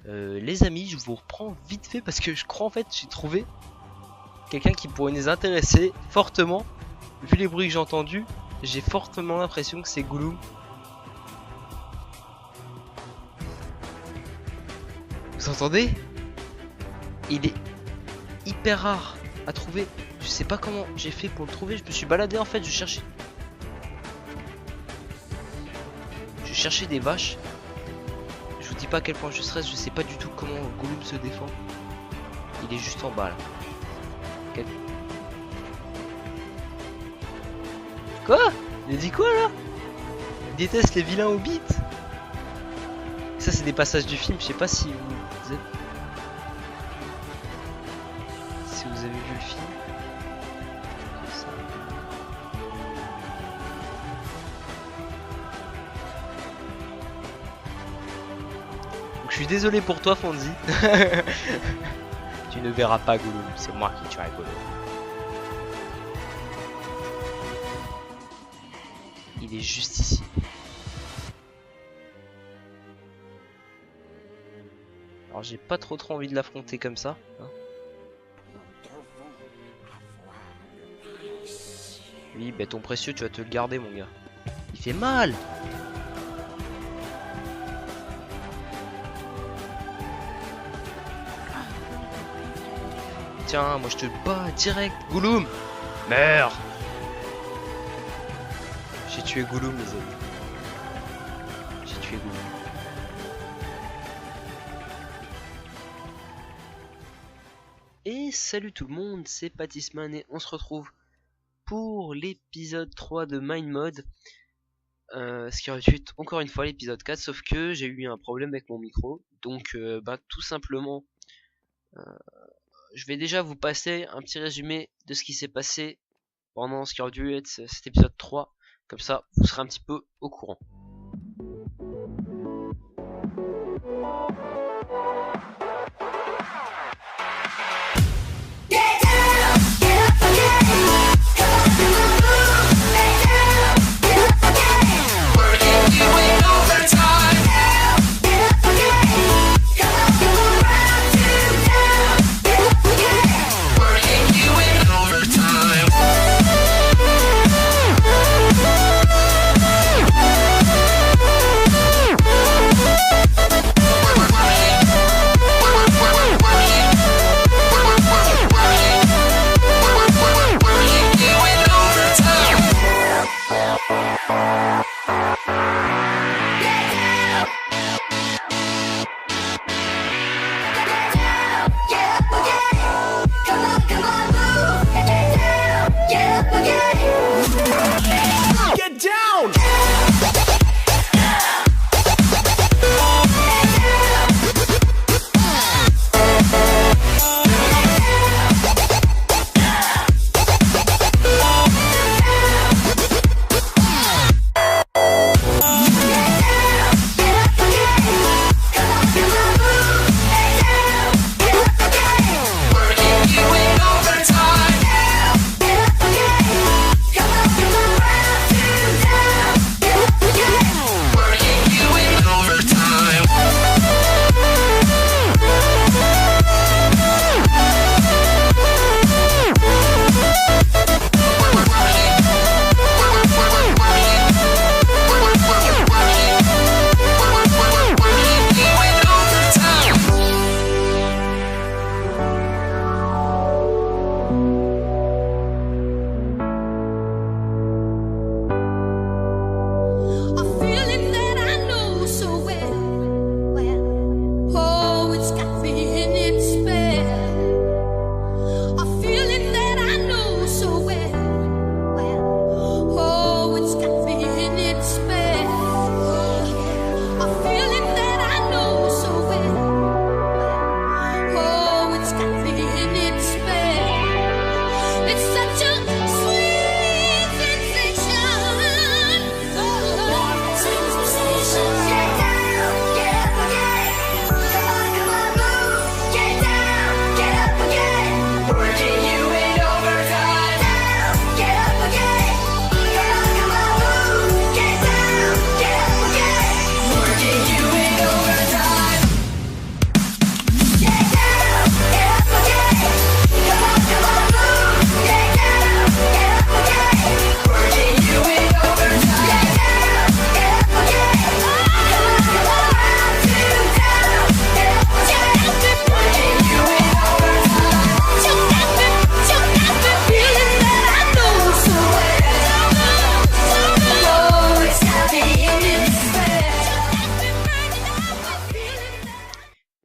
Les amis, je vous reprends vite fait parce que je crois en fait j'ai trouvé quelqu'un qui pourrait nous intéresser fortement. Vu les bruits que j'ai entendus, j'ai fortement l'impression que c'est Gollum. Vous entendez? Il est hyper rare à trouver. Je sais pas comment j'ai fait pour le trouver. Je me suis baladé en fait, je cherchais des vaches. Je vous dis pas à quel point je stresse, je sais pas du tout comment Gollum se défend. Il est juste en bas là. Quoi? Il a dit quoi là? Il déteste les vilains hobbits. Ça c'est des passages du film, je sais pas si vous êtes... Si vous avez vu le film. Ça. Donc, je suis désolé pour toi Fonzie. Tu ne verras pas Gollum, c'est moi qui tuerai Gollum. Il est juste ici. Alors j'ai pas trop envie de l'affronter comme ça. Hein. Oui, bah ton précieux, tu vas te le garder mon gars. Il fait mal. Tiens, moi je te bats direct, Gollum. Meurs. J'ai tué Gollum les amis. J'ai tué Gollum. Et salut tout le monde, c'est Pattisman et on se retrouve pour l'épisode 3 de Mind Mode. Ce qui aurait dû être encore une fois l'épisode 4, sauf que j'ai eu un problème avec mon micro. Donc tout simplement, je vais déjà vous passer un petit résumé de ce qui s'est passé pendant ce qui aurait dû être cet épisode 3. Comme ça, vous serez un petit peu au courant.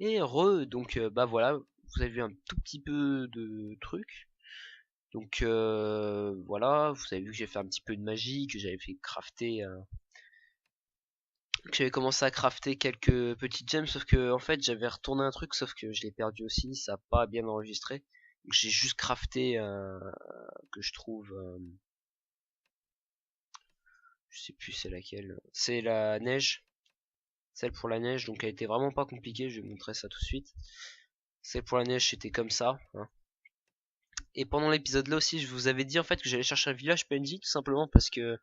Et donc bah voilà, vous avez vu un tout petit peu de trucs. Donc voilà, vous avez vu que j'ai fait un petit peu de magie, que j'avais fait crafter, que j'avais commencé à crafter quelques petites gemmes, sauf que en fait j'avais retourné un truc, sauf que je l'ai perdu aussi, ça a pas bien enregistré. Donc j'ai juste crafté que je trouve, je sais plus c'est laquelle, c'est la neige, celle pour la neige, donc elle était vraiment pas compliquée, je vais vous montrer ça tout de suite. Celle pour la neige c'était comme ça, hein. Et pendant l'épisode là aussi je vous avais dit en fait que j'allais chercher un village PNJ tout simplement parce que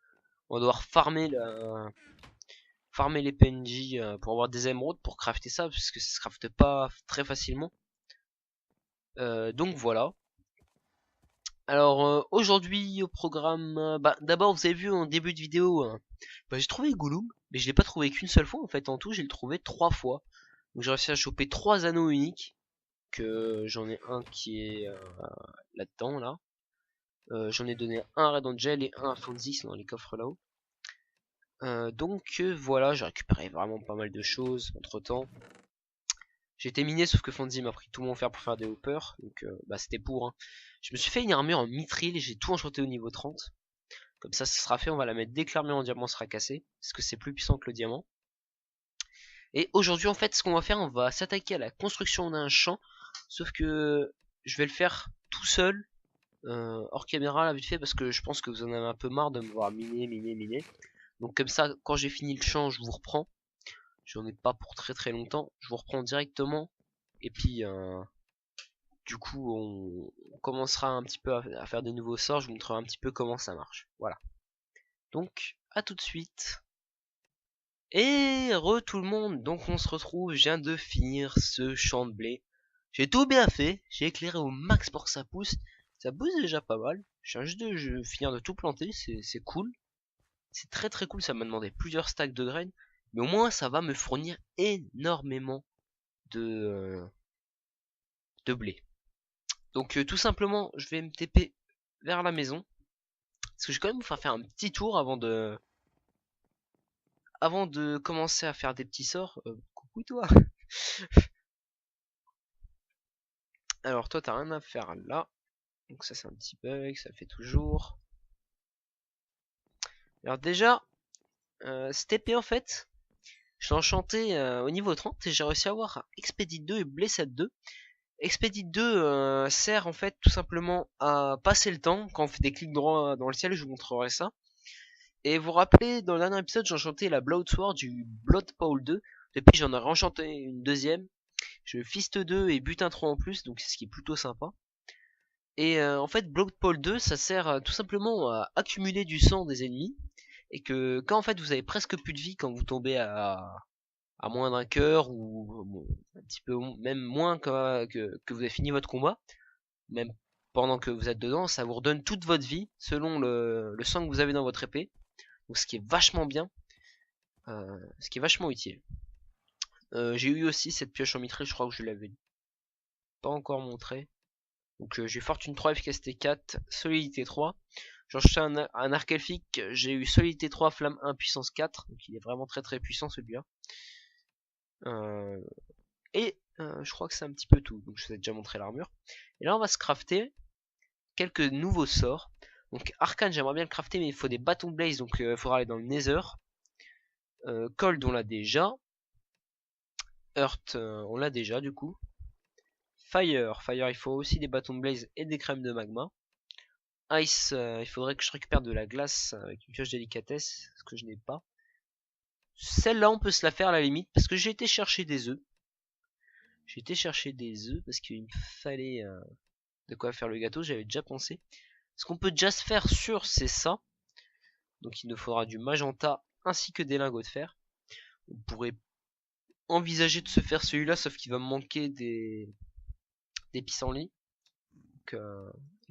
on va devoir farmer les PNJ pour avoir des émeraudes pour crafter ça, parce que ça se crafte pas très facilement. Donc voilà. Alors aujourd'hui au programme, bah d'abord vous avez vu en début de vidéo, bah, j'ai trouvé Gollum, mais je l'ai pas trouvé qu'une seule fois en fait. En tout j'ai le trouvé 3 fois. Donc j'ai réussi à choper 3 anneaux uniques, que j'en ai un qui est là-dedans là. J'en ai donné un à Red Angel et un à Fonzie dans les coffres là-haut. Donc voilà, j'ai récupéré vraiment pas mal de choses entre temps. J'ai été miné sauf que Fonzie m'a pris tout mon fer pour faire des hoppers, donc bah c'était pour, hein. Je me suis fait une armure en mithril et j'ai tout enchanté au niveau 30. Comme ça sera fait, on va la mettre dès que l'armure en diamant sera cassée, parce que c'est plus puissant que le diamant. Et aujourd'hui en fait ce qu'on va faire, on va s'attaquer à la construction d'un champ, sauf que je vais le faire tout seul, hors caméra là vite fait, parce que je pense que vous en avez un peu marre de me voir miner. Donc comme ça, quand j'ai fini le champ, je vous reprends. J'en ai pas pour très longtemps. Je vous reprends directement. Et puis, du coup, on commencera un petit peu à faire des nouveaux sorts. Je vous montrerai un petit peu comment ça marche. Voilà. Donc, à tout de suite. Et tout le monde. Donc, on se retrouve. Je viens de finir ce champ de blé. J'ai tout bien fait. J'ai éclairé au max pour que ça pousse. Ça pousse déjà pas mal. Je viens juste de finir de tout planter. C'est cool. C'est très cool. Ça m'a demandé plusieurs stacks de graines. Mais au moins, ça va me fournir énormément de blé. Donc tout simplement, je vais me TP vers la maison. Parce que je vais quand même vous faire un petit tour avant de commencer à faire des petits sorts. Coucou toi. Alors toi t'as rien à faire là. Donc ça c'est un petit bug, ça fait toujours. Alors déjà, cet épée en fait, je l'ai enchanté au niveau 30 et j'ai réussi à avoir Expedite 2 et Blessed 2. Expedite 2 sert en fait tout simplement à passer le temps. Quand on fait des clics droits dans le ciel, je vous montrerai ça. Et vous vous rappelez, dans le dernier épisode, j'ai enchanté la Blood Sword du Blood Paul 2. Depuis, j'en ai enchanté une deuxième. Je Fist 2 et Butin 3 en plus, donc c'est ce qui est plutôt sympa. Et en fait, Blood Paul 2, ça sert tout simplement à accumuler du sang des ennemis. Et que quand en fait vous avez presque plus de vie quand vous tombez à moins d'un cœur, ou bon, un petit peu même moins que vous avez fini votre combat, même pendant que vous êtes dedans, ça vous redonne toute votre vie selon le sang que vous avez dans votre épée. Donc ce qui est vachement bien, ce qui est vachement utile. J'ai eu aussi cette pioche en mitraille, je crois que je l'avais pas encore montré. Donc j'ai fortune 3, efficacité 4, solidité 3. J'ai acheté un arc elfique, j'ai eu solidité 3, flamme 1, puissance 4. Donc il est vraiment très puissant celui-là. Je crois que c'est un petit peu tout. Donc je vous ai déjà montré l'armure. Et là on va se crafter quelques nouveaux sorts. Donc Arcane j'aimerais bien le crafter, mais il faut des bâtons de blaze, donc il faudra aller dans le Nether. Cold on l'a déjà. Earth on l'a déjà du coup. Fire il faut aussi des bâtons de blaze et des crèmes de magma. Ice, il faudrait que je récupère de la glace avec une pioche délicatesse, ce que je n'ai pas. Celle-là on peut se la faire à la limite, parce que j'ai été chercher des œufs. J'ai été chercher des œufs parce qu'il me fallait de quoi faire le gâteau, j'avais déjà pensé. Ce qu'on peut déjà se faire sûr, c'est ça. Donc il nous faudra du magenta ainsi que des lingots de fer. On pourrait envisager de se faire celui-là, sauf qu'il va me manquer des pissenlits. Donc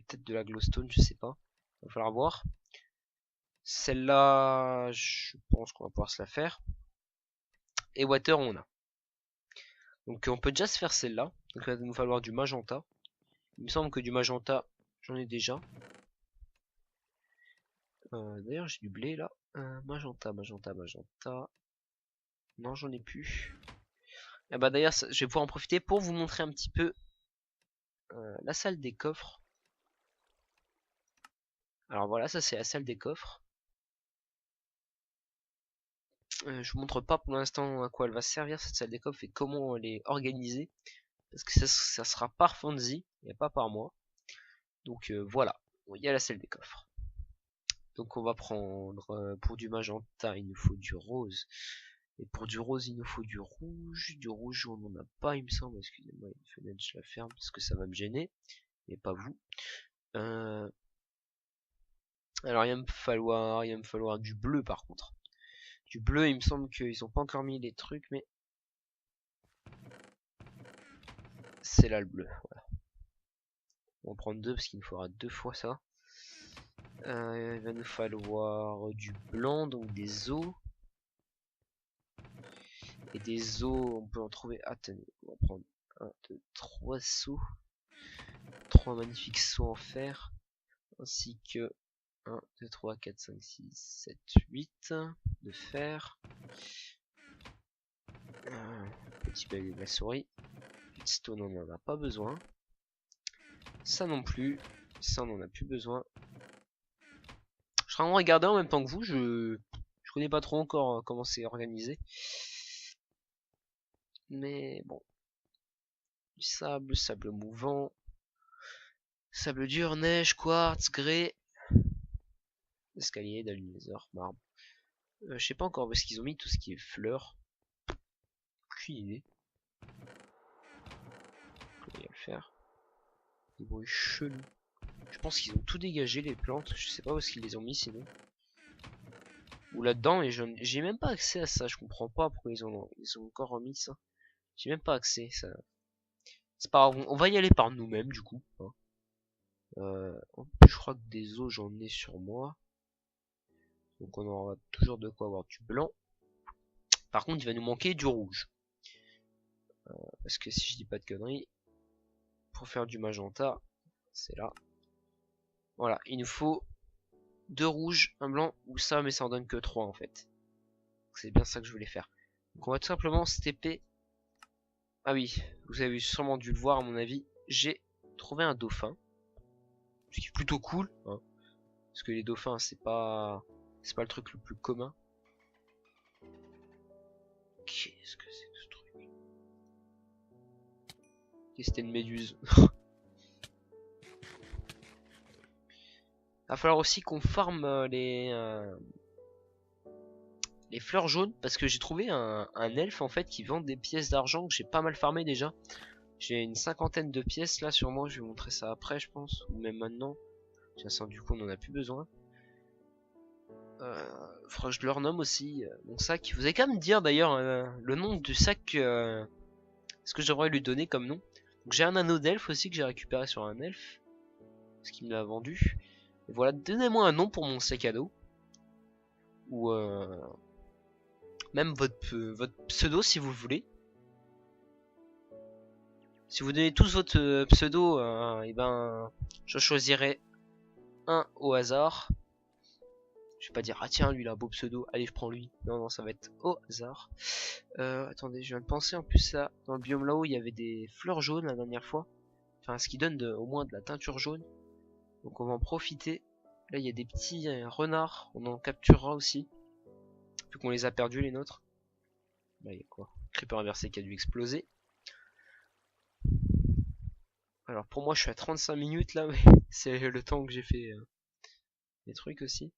peut-être de la glowstone, je sais pas. Il va falloir voir. Celle-là, je pense qu'on va pouvoir se la faire. Et water, on a. Donc on peut déjà se faire celle-là. Donc il va nous falloir du magenta. Il me semble que du magenta, j'en ai déjà. D'ailleurs, j'ai du blé là. Magenta. Non, j'en ai plus. Et bah d'ailleurs, je vais pouvoir en profiter pour vous montrer un petit peu la salle des coffres. Alors voilà, ça c'est la salle des coffres. Je vous montre pas pour l'instant à quoi elle va servir cette salle des coffres et comment elle est organisée. Parce que ça sera par Fonzie et pas par moi. Donc voilà, il y a la salle des coffres. Donc on va prendre pour du magenta, il nous faut du rose. Et pour du rose, il nous faut du rouge. Du rouge, on n'en a pas, il me semble. Excusez-moi, une fenêtre, je la ferme parce que ça va me gêner. Mais pas vous. Alors il va me falloir du bleu par contre. Du bleu, il me semble qu'ils ont pas encore mis les trucs, mais c'est là le bleu. Voilà. On va prendre deux parce qu'il nous faudra deux fois ça. Il va nous falloir du blanc, donc des os. Et des os, on peut en trouver. Attendez, on va prendre 1, 2, 3 seaux. 3 magnifiques seaux en fer. Ainsi que 1, 2, 3, 4, 5, 6, 7, 8 de fer. Petit bel de la souris. Stone, on n'en a pas besoin. Ça non plus. Ça, on n'en a plus besoin. Je serai en regarder en même temps que vous. Je connais pas trop encore comment c'est organisé. Mais bon. Du sable, sable mouvant. Sable dur, neige, quartz, grès. Escalier, d'allumiseur, marbre. Je sais pas encore où est-ce qu'ils ont mis tout ce qui est fleurs. Aucune idée. Comment le faire? Des bruits chelous. Je pense qu'ils ont tout dégagé les plantes. Je sais pas où est-ce qu'ils les ont mis sinon. Ou là-dedans et j'ai même pas accès à ça. Je comprends pas pourquoi ils ont encore remis ça. J'ai même pas accès. Ça. C'est pas grave. On va y aller par nous-mêmes du coup. Hein. Je crois que des os j'en ai sur moi. Donc on aura toujours de quoi avoir du blanc. Par contre il va nous manquer du rouge. Parce que si je dis pas de conneries, pour faire du magenta, c'est là. Voilà, il nous faut deux rouges, un blanc ou ça, mais ça en donne que 3 en fait. C'est bien ça que je voulais faire. Donc on va tout simplement stepper. Ah oui, vous avez sûrement dû le voir à mon avis, j'ai trouvé un dauphin. Ce qui est plutôt cool, hein, parce que les dauphins c'est pas le truc le plus commun. Qu'est-ce que c'est que ce truc? C'était une méduse. Va falloir aussi qu'on farme les fleurs jaunes parce que j'ai trouvé un elfe en fait qui vend des pièces d'argent que j'ai pas mal farmé déjà. J'ai une 50aine de pièces là sur moi, je vais vous montrer ça après je pense, ou même maintenant. Tiens, du coup on en a plus besoin. Faudra que je leur nomme aussi mon sac. Vous avez qu'à me dire d'ailleurs le nom du sac, ce que je devrais lui donner comme nom. Donc j'ai un anneau d'elfe aussi que j'ai récupéré sur un elfe, ce qu'il me l'a vendu. Et voilà, donnez-moi un nom pour mon sac à dos. Ou même votre pseudo si vous voulez. Si vous donnez tous votre pseudo, et ben je choisirai un au hasard. Je vais pas dire ah tiens lui il a un beau pseudo, allez je prends lui. Non non ça va être au hasard. Attendez, je viens de penser en plus là, dans le biome là-haut il y avait des fleurs jaunes la dernière fois. Enfin ce qui donne au moins de la teinture jaune. Donc on va en profiter. Là il y a des petits renards, on en capturera aussi. Vu qu'on les a perdus les nôtres. Là il y a quoi? Creeper inversé qui a dû exploser. Alors pour moi je suis à 35 minutes là, mais c'est le temps que j'ai fait les trucs aussi.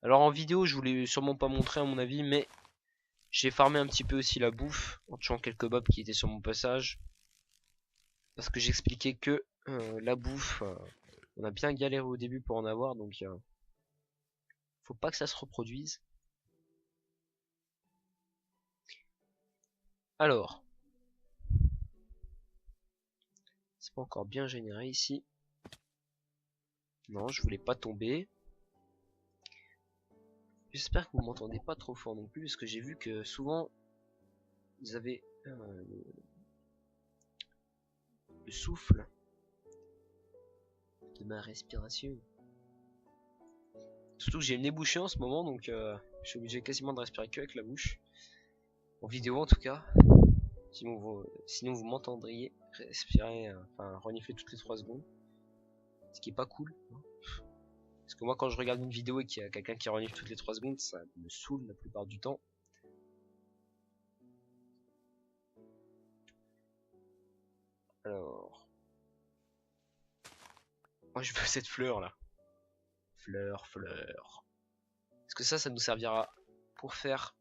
Alors en vidéo je voulais sûrement pas montrer à mon avis, mais j'ai farmé un petit peu aussi la bouffe en tuant quelques mobs qui étaient sur mon passage. Parce que j'expliquais que la bouffe, on a bien galéré au début pour en avoir, donc faut pas que ça se reproduise. Alors, c'est pas encore bien généré ici. Non, je voulais pas tomber. J'espère que vous m'entendez pas trop fort non plus, parce que j'ai vu que souvent vous avez le souffle de ma respiration. Surtout que j'ai le nez bouché en ce moment, donc je suis obligé quasiment de respirer que avec la bouche. En vidéo en tout cas. Sinon vous m'entendriez respirer, enfin renifler toutes les 3 secondes. Ce qui est pas cool. Hein. Parce que moi quand je regarde une vidéo et qu'il y a quelqu'un qui renifle toutes les 3 secondes, ça me saoule la plupart du temps. Alors... Moi je veux cette fleur là. Fleur. Est-ce que ça nous servira pour faire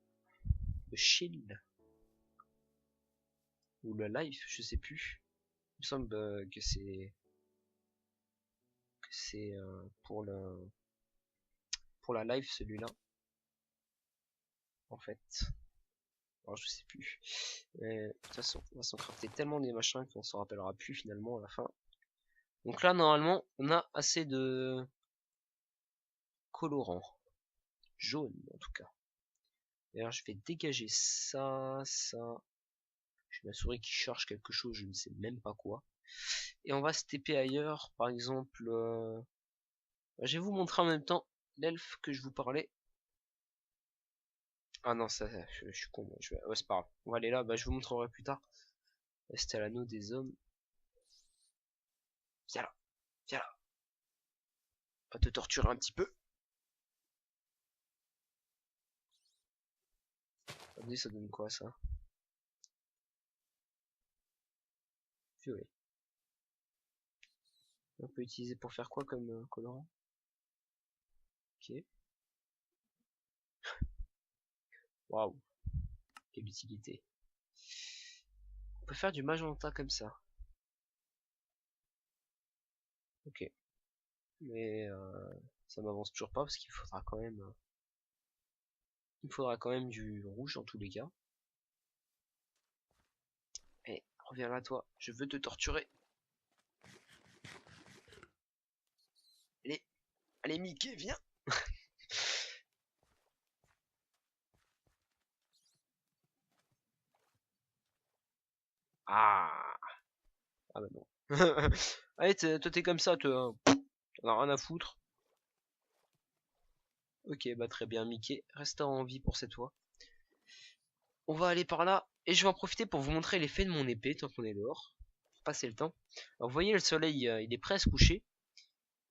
le shield ou le life, je sais plus. Il me semble que c'est pour la life celui-là. En fait, alors je sais plus. Mais, de toute façon, on va s'en crafter tellement des machins qu'on s'en rappellera plus finalement à la fin. Donc là normalement, on a assez de colorant jaune en tout cas. D'ailleurs, je vais dégager ça. J'ai ma souris qui charge quelque chose, je ne sais même pas quoi. Et on va se TP ailleurs, par exemple. Je vais vous montrer en même temps l'elfe que je vous parlais. Ah non, ça, je suis con. Ouais, c'est pas grave. On va aller là, je vous montrerai plus tard. C'était à l'anneau des hommes. Viens là, viens là. On va te torturer un petit peu. Attendez, ça donne quoi ça? Violet. On peut utiliser pour faire quoi comme colorant? Ok. Waouh. Quelle utilité. On peut faire du magenta comme ça. Ok. Mais ça m'avance toujours pas parce qu'il faudra quand même... il faudra quand même du rouge dans tous les cas. Eh, reviens là toi, je veux te torturer. Allez Mickey, viens. Ah. Ah bah non. Allez, toi t'es comme ça, toi. T'en as rien à foutre. Ok, bah très bien, Mickey. Reste en vie pour cette fois. On va aller par là. Et je vais en profiter pour vous montrer l'effet de mon épée, tant qu'on est dehors. Pour passer le temps. Alors vous voyez, le soleil, il est presque couché.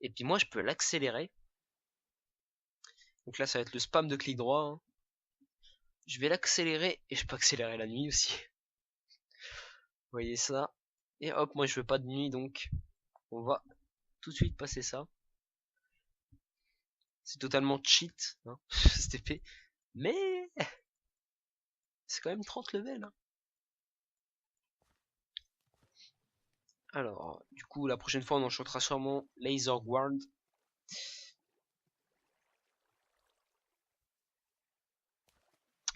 Et puis moi, je peux l'accélérer. Donc là, ça va être le spam de clic droit. Hein. Je vais l'accélérer. Et je peux accélérer la nuit aussi. Vous voyez ça. Et hop, moi je veux pas de nuit, donc on va tout de suite passer ça. C'est totalement cheat, hein, cette épée. Mais c'est quand même 30 levels. Hein. Alors, du coup, la prochaine fois, on enchantera sûrement Laser Guard.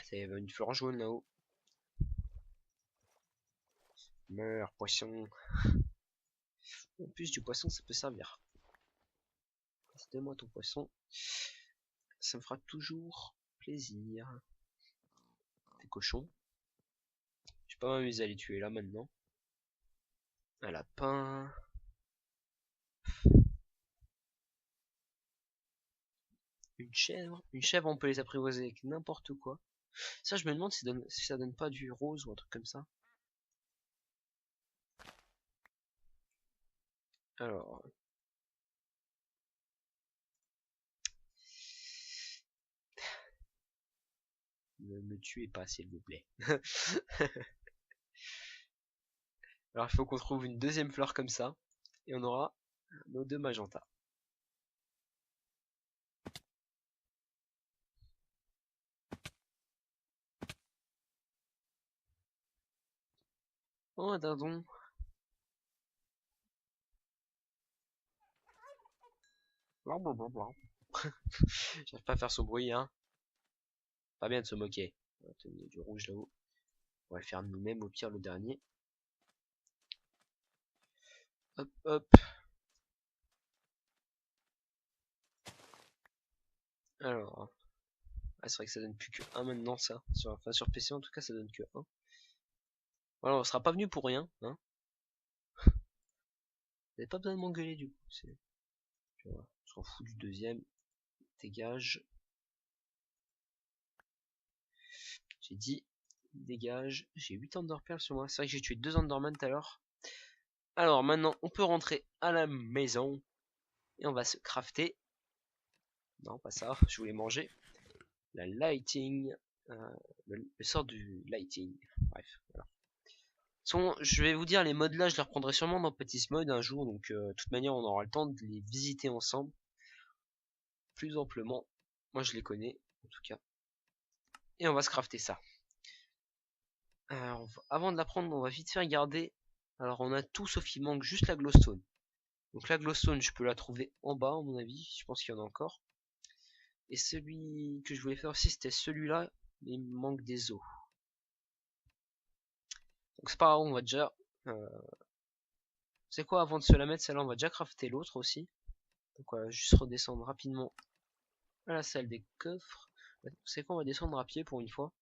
C'est une fleur jaune là-haut. Meurs, poisson. En plus, du poisson, ça peut servir. Donne-moi ton poisson. Ça me fera toujours plaisir. Des cochons. Je vais pas m'amuser à les tuer là maintenant. Un lapin. Une chèvre. Une chèvre, on peut les apprivoiser avec n'importe quoi. Ça, je me demande si ça donne pas du rose ou un truc comme ça. Alors. Ne me tuez pas, s'il vous plaît. Alors, il faut qu'on trouve une deuxième fleur comme ça. Et on aura nos 2 magenta. Oh, un dindon. J'arrive pas à faire son bruit, hein. Pas bien de se moquer. Il y a du rouge là-haut. On va le faire nous-mêmes, au pire, le dernier. Hop, hop. Alors. Ah, c'est vrai que ça donne plus que 1 maintenant, ça. Enfin, sur PC, en tout cas, ça donne que 1. Voilà, on sera pas venu pour rien, hein. Vous n'avez pas besoin de m'engueuler, du coup. On s'en fout du deuxième. Dégage. J'ai dit dégage. J'ai 8 Enderpearls sur moi. C'est vrai que j'ai tué 2 Enderman tout à l'heure. Alors maintenant, on peut rentrer à la maison. Et on va se crafter. Non, pas ça, je voulais manger. La lighting. Le sort du lighting. Bref, voilà. Je vais vous dire, les modes là, je les reprendrai sûrement dans Petit Mode un jour. Donc, de toute manière, on aura le temps de les visiter ensemble. Plus amplement. Moi, je les connais, en tout cas. Et on va se crafter ça. Alors, avant de la prendre, on va vite faire garder. Alors, on a tout sauf il manque juste la glowstone. Donc, la glowstone, je peux la trouver en bas, à mon avis. Je pense qu'il y en a encore. Et celui que je voulais faire aussi, c'était celui-là. Mais il me manque des os. Donc, c'est pas grave, on va déjà. C'est quoi, avant de se la mettre, celle-là, on va déjà crafter l'autre aussi. Donc, voilà, juste redescendre rapidement à la salle des coffres. C'est quoi, on va descendre à pied pour une fois.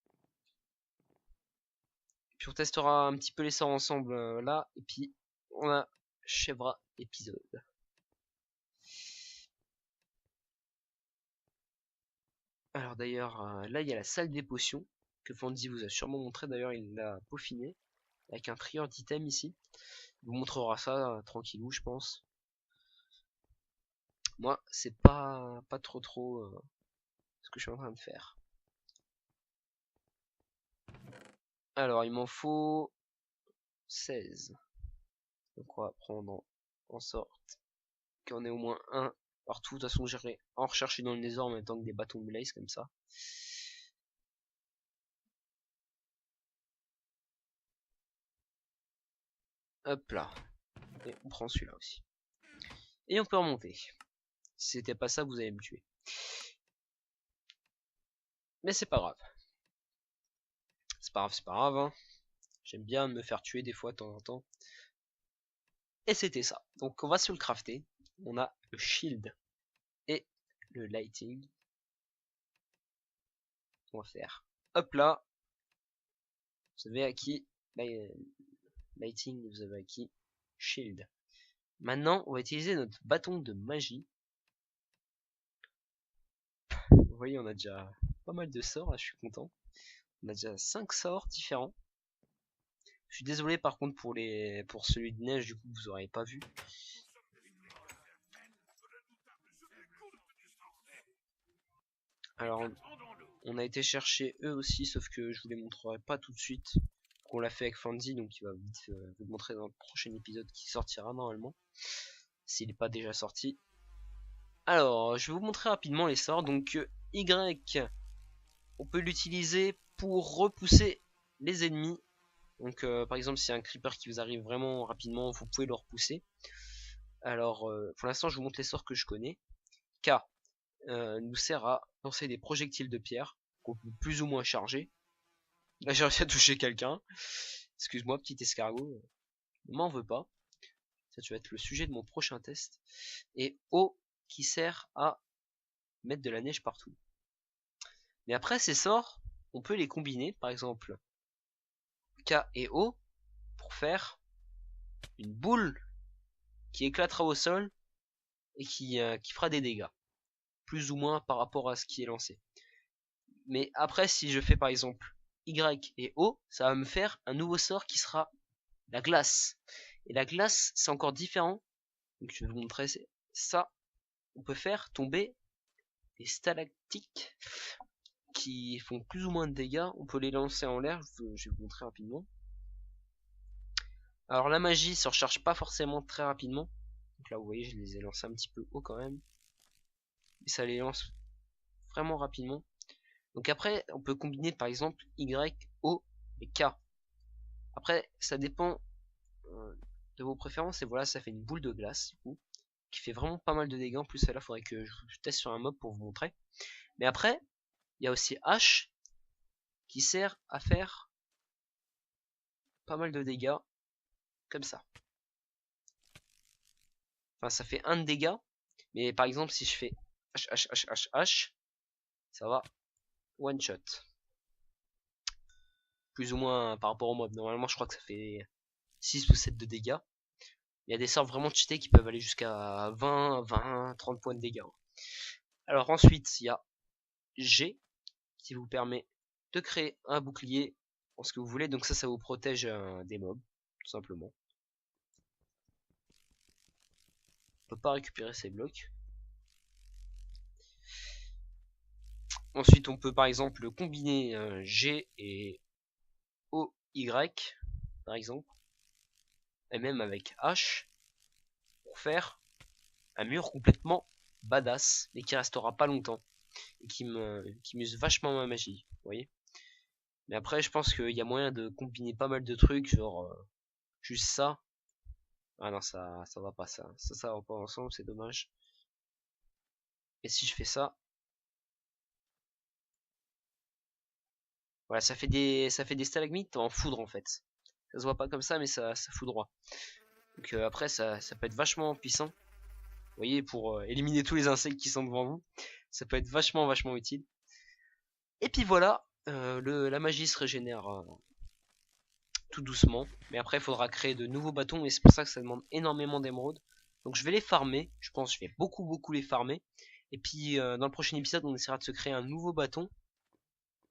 Puis on testera un petit peu les sorts ensemble là. Et puis on achèvera l'épisode. Alors d'ailleurs, là il y a la salle des potions. Que Fandy vous a sûrement montré. D'ailleurs il l'a peaufiné. Avec un trieur d'items ici. Il vous montrera ça tranquillou je pense. Moi c'est pas trop ce que je suis en train de faire. Alors il m'en faut 16. Donc on va prendre en sorte qu'on ait au moins un partout. De toute façon j'irai en rechercher dans le Nether en même temps que des bâtons de blaze comme ça. Hop là. Et on prend celui-là aussi. Et on peut remonter. Si c'était pas ça, vous allez me tuer. Mais c'est pas grave. C'est pas grave, c'est pas grave. Hein. J'aime bien me faire tuer des fois de temps en temps. Et c'était ça. Donc on va se le crafter. On a le shield et le lighting. On va faire. Hop là. Vous avez acquis lighting, vous avez acquis shield. Maintenant, on va utiliser notre bâton de magie. Vous voyez, on a déjà pas mal de sorts, là, je suis content. On a déjà 5 sorts différents. Je suis désolé par contre pour celui de neige, du coup vous aurez pas vu. Alors on a été chercher eux aussi, sauf que je vous les montrerai pas tout de suite. On l'a fait avec Fandy, donc il va vite vous le montrer dans le prochain épisode qui sortira normalement. S'il n'est pas déjà sorti. Alors, je vais vous montrer rapidement les sorts. Donc Y, on peut l'utiliser pour repousser les ennemis. Donc par exemple si y a un creeper qui vous arrive vraiment rapidement, vous pouvez le repousser. Alors pour l'instant je vous montre les sorts que je connais. K nous sert à lancer des projectiles de pierre qu'on peut plus ou moins charger. Là j'ai réussi à toucher quelqu'un. Excuse-moi petit escargot, ne m'en veux pas. Ça va être le sujet de mon prochain test. Et O qui sert à mettre de la neige partout. Mais après ces sorts, on peut les combiner, par exemple K et O, pour faire une boule qui éclatera au sol et qui fera des dégâts. Plus ou moins par rapport à ce qui est lancé. Mais après, si je fais par exemple Y et O, ça va me faire un nouveau sort qui sera la glace. Et la glace, c'est encore différent. Donc je vais vous montrer ça. On peut faire tomber des stalactites qui font plus ou moins de dégâts. On peut les lancer en l'air. Je vais vous montrer rapidement. Alors la magie se recharge pas forcément très rapidement. Donc là vous voyez, je les ai lancés un petit peu haut quand même. Et ça les lance vraiment rapidement. Donc après, on peut combiner par exemple Y, O et K. Après, ça dépend de vos préférences. Et voilà, ça fait une boule de glace, du coup, qui fait vraiment pas mal de dégâts. En plus, là, il faudrait que je teste sur un mob pour vous montrer. Mais après, il y a aussi H, qui sert à faire pas mal de dégâts, comme ça. Enfin, ça fait 1 de dégâts. Mais par exemple, si je fais H, H, H, H, H, ça va one shot. Plus ou moins par rapport au mob. Normalement, je crois que ça fait 6 ou 7 de dégâts. Il y a des sorts vraiment cheatés qui peuvent aller jusqu'à 20, 20, 30 points de dégâts. Alors ensuite, il y a G qui vous permet de créer un bouclier ce que vous voulez. Donc ça vous protège des mobs, tout simplement. On peut pas récupérer ces blocs. Ensuite, on peut par exemple combiner G et OY, par exemple, et même avec H, pour faire un mur complètement badass, mais qui restera pas longtemps, et qui m'use vachement ma magie, vous voyez. Mais après, je pense qu'il y a moyen de combiner pas mal de trucs, genre juste ça. Ah non, ça va pas, ça va pas ensemble, c'est dommage. Et si je fais ça, voilà, ça fait des stalagmites en foudre en fait. Ça se voit pas comme ça, mais ça foudroie. Donc après, ça peut être vachement puissant. Vous voyez, pour éliminer tous les insectes qui sont devant vous, ça peut être vachement utile. Et puis voilà, la magie se régénère tout doucement. Mais après, il faudra créer de nouveaux bâtons et c'est pour ça que ça demande énormément d'émeraudes. Donc je vais les farmer. Je pense que je vais beaucoup les farmer. Et puis dans le prochain épisode, on essaiera de se créer un nouveau bâton.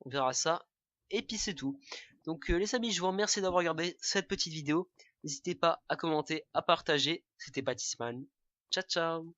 On verra ça. Et puis c'est tout. Donc les amis, je vous remercie d'avoir regardé cette petite vidéo. N'hésitez pas à commenter, à partager. C'était Patisman. Ciao ciao.